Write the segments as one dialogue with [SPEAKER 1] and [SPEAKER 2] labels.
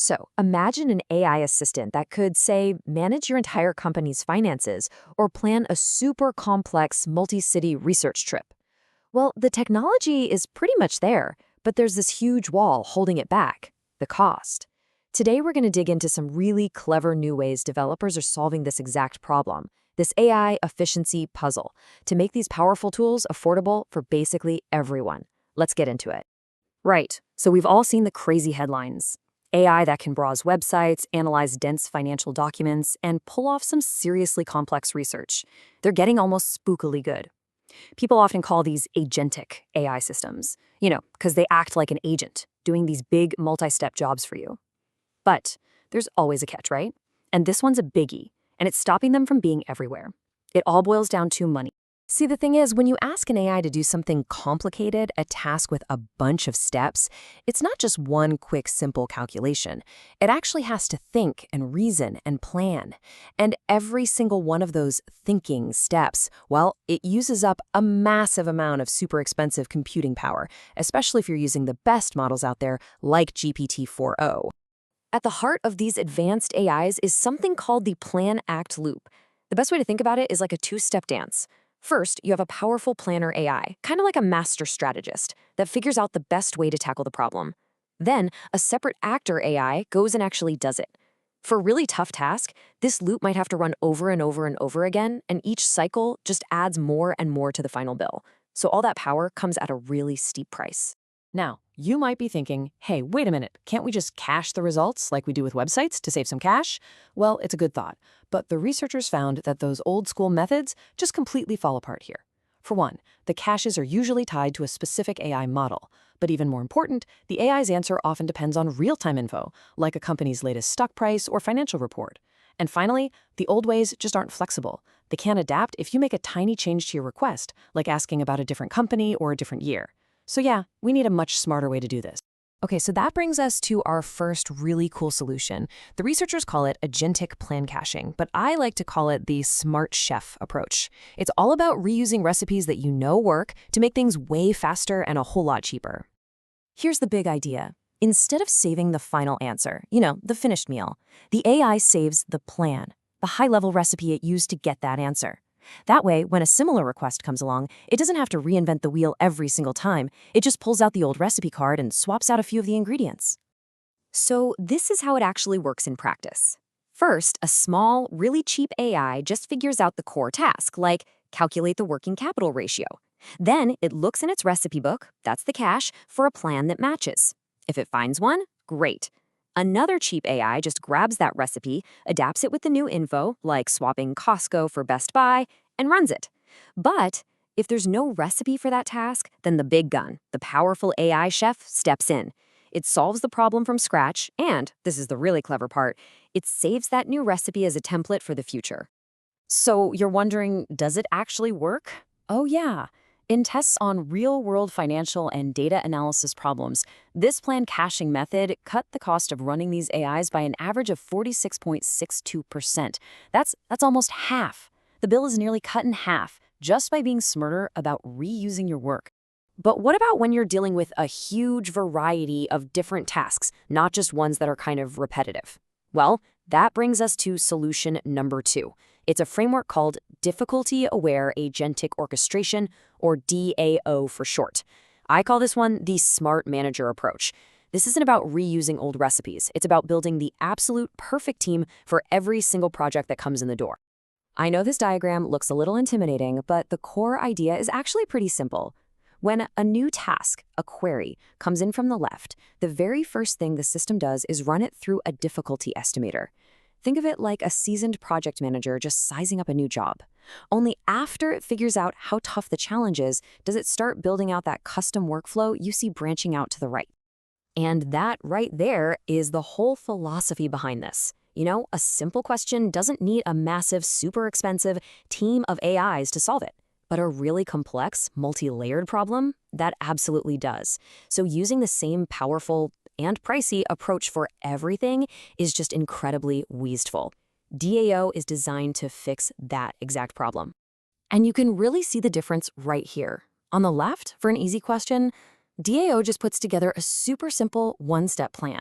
[SPEAKER 1] So imagine an AI assistant that could, say, manage your entire company's finances or plan a super complex multi-city research trip. Well, the technology is pretty much there, but there's this huge wall holding it back: the cost. Today, we're going to dig into some really clever new ways developers are solving this exact problem, this AI efficiency puzzle, to make these powerful tools affordable for basically everyone. Let's get into it.
[SPEAKER 2] Right. So we've all seen the crazy headlines. AI that can browse websites, analyze dense financial documents, and pull off some seriously complex research. They're getting almost spookily good. People often call these agentic AI systems, because they act like an agent, doing these big multi-step jobs for you. But there's always a catch, right? And this one's a biggie, and it's stopping them from being everywhere. It all boils down to money.
[SPEAKER 1] See, the thing is, when you ask an AI to do something complicated, a task with a bunch of steps, it's not just one quick, simple calculation. It actually has to think and reason and plan. And every single one of those thinking steps, well, it uses up a massive amount of super expensive computing power, especially if you're using the best models out there like GPT-4o. At the heart of these advanced AIs is something called the plan-act loop. The best way to think about it is like a two-step dance. First, you have a powerful planner AI, kind of like a master strategist, that figures out the best way to tackle the problem. Then, a separate actor AI goes and actually does it. For a really tough task, this loop might have to run over and over and over again, and each cycle just adds more and more to the final bill. So all that power comes at a really steep price.
[SPEAKER 2] Now, you might be thinking, hey, wait a minute, can't we just cache the results like we do with websites to save some cash? Well, it's a good thought, but the researchers found that those old school methods just completely fall apart here. For one, the caches are usually tied to a specific AI model, but even more important, the AI's answer often depends on real-time info, like a company's latest stock price or financial report. And finally, the old ways just aren't flexible. They can't adapt if you make a tiny change to your request, like asking about a different company or a different year. So yeah, we need a much smarter way to do this.
[SPEAKER 1] Okay, so that brings us to our first really cool solution. The researchers call it agentic plan caching, but I like to call it the smart chef approach. It's all about reusing recipes that you know work to make things way faster and a whole lot cheaper. Here's the big idea. Instead of saving the final answer, the finished meal, the AI saves the plan, the high-level recipe it used to get that answer. That way, when a similar request comes along, it doesn't have to reinvent the wheel every single time. It just pulls out the old recipe card and swaps out a few of the ingredients. So this is how it actually works in practice. First, a small, really cheap AI just figures out the core task, like calculate the working capital ratio. Then it looks in its recipe book, that's the cache, for a plan that matches. If it finds one, great. Another cheap AI just grabs that recipe, adapts it with the new info, like swapping Costco for Best Buy, and runs it. But if there's no recipe for that task, then the big gun, the powerful AI chef, steps in. It solves the problem from scratch, and, this is the really clever part, it saves that new recipe as a template for the future.
[SPEAKER 2] So you're wondering, does it actually work? Oh yeah. In tests on real-world financial and data analysis problems, this plan caching method cut the cost of running these AIs by an average of 46.62%. That's almost half. The bill is nearly cut in half just by being smarter about reusing your work. But what about when you're dealing with a huge variety of different tasks, not just ones that are kind of repetitive? Well, that brings us to solution number 2. It's a framework called Difficulty-Aware Agentic Orchestration, or DAO for short. I call this one the Smart Manager approach. This isn't about reusing old recipes. It's about building the absolute perfect team for every single project that comes in the door. I know this diagram looks a little intimidating, but the core idea is actually pretty simple. When a new task, a query, comes in from the left, the very first thing the system does is run it through a difficulty estimator. Think of it like a seasoned project manager just sizing up a new job. Only after it figures out how tough the challenge is, does it start building out that custom workflow you see branching out to the right. And that right there is the whole philosophy behind this. A simple question doesn't need a massive, super expensive team of AIs to solve it. But a really complex, multi-layered problem, that absolutely does. So using the same powerful and pricey approach for everything is just incredibly wasteful. DAO is designed to fix that exact problem. And you can really see the difference right here. On the left, for an easy question, DAO just puts together a super simple one-step plan.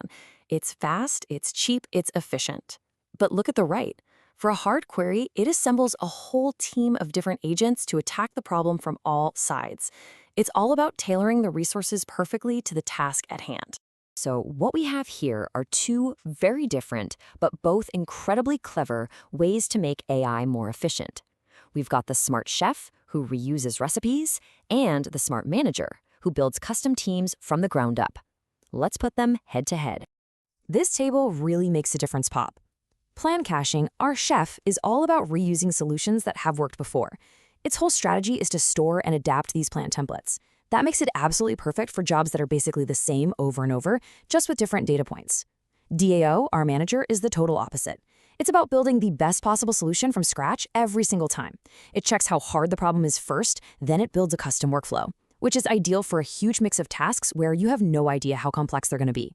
[SPEAKER 2] It's fast, it's cheap, it's efficient. But look at the right. For a hard query, it assembles a whole team of different agents to attack the problem from all sides. It's all about tailoring the resources perfectly to the task at hand. So what we have here are two very different, but both incredibly clever ways to make AI more efficient. We've got the smart chef, who reuses recipes, and the smart manager, who builds custom teams from the ground up. Let's put them head to head.
[SPEAKER 1] This table really makes a difference pop. Plan caching, our chef, is all about reusing solutions that have worked before. Its whole strategy is to store and adapt these plan templates. That makes it absolutely perfect for jobs that are basically the same over and over, just with different data points. DAO, our manager, is the total opposite. It's about building the best possible solution from scratch every single time. It checks how hard the problem is first, then it builds a custom workflow, which is ideal for a huge mix of tasks where you have no idea how complex they're going to be.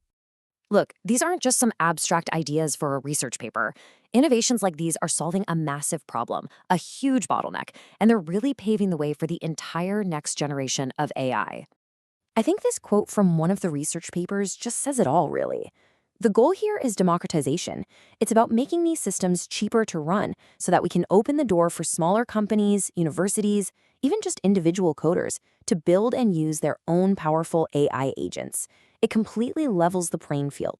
[SPEAKER 2] Look, these aren't just some abstract ideas for a research paper. Innovations like these are solving a massive problem, a huge bottleneck, and they're really paving the way for the entire next generation of AI. I think this quote from one of the research papers just says it all, really. The goal here is democratization. It's about making these systems cheaper to run so that we can open the door for smaller companies, universities, even just individual coders to build and use their own powerful AI agents. It completely levels the playing field.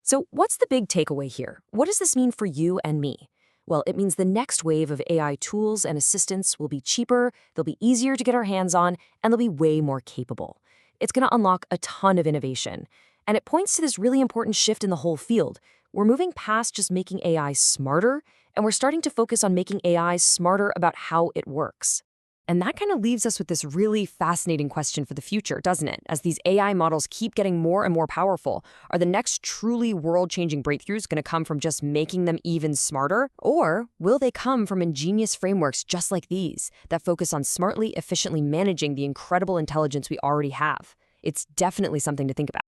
[SPEAKER 1] So what's the big takeaway here? What does this mean for you and me? Well, it means the next wave of AI tools and assistants will be cheaper, they'll be easier to get our hands on, and they'll be way more capable. It's going to unlock a ton of innovation. And it points to this really important shift in the whole field. We're moving past just making AI smarter, and we're starting to focus on making AI smarter about how it works. And that kind of leaves us with this really fascinating question for the future, doesn't it? As these AI models keep getting more and more powerful, are the next truly world-changing breakthroughs going to come from just making them even smarter? Or will they come from ingenious frameworks just like these that focus on smartly, efficiently managing the incredible intelligence we already have? It's definitely something to think about.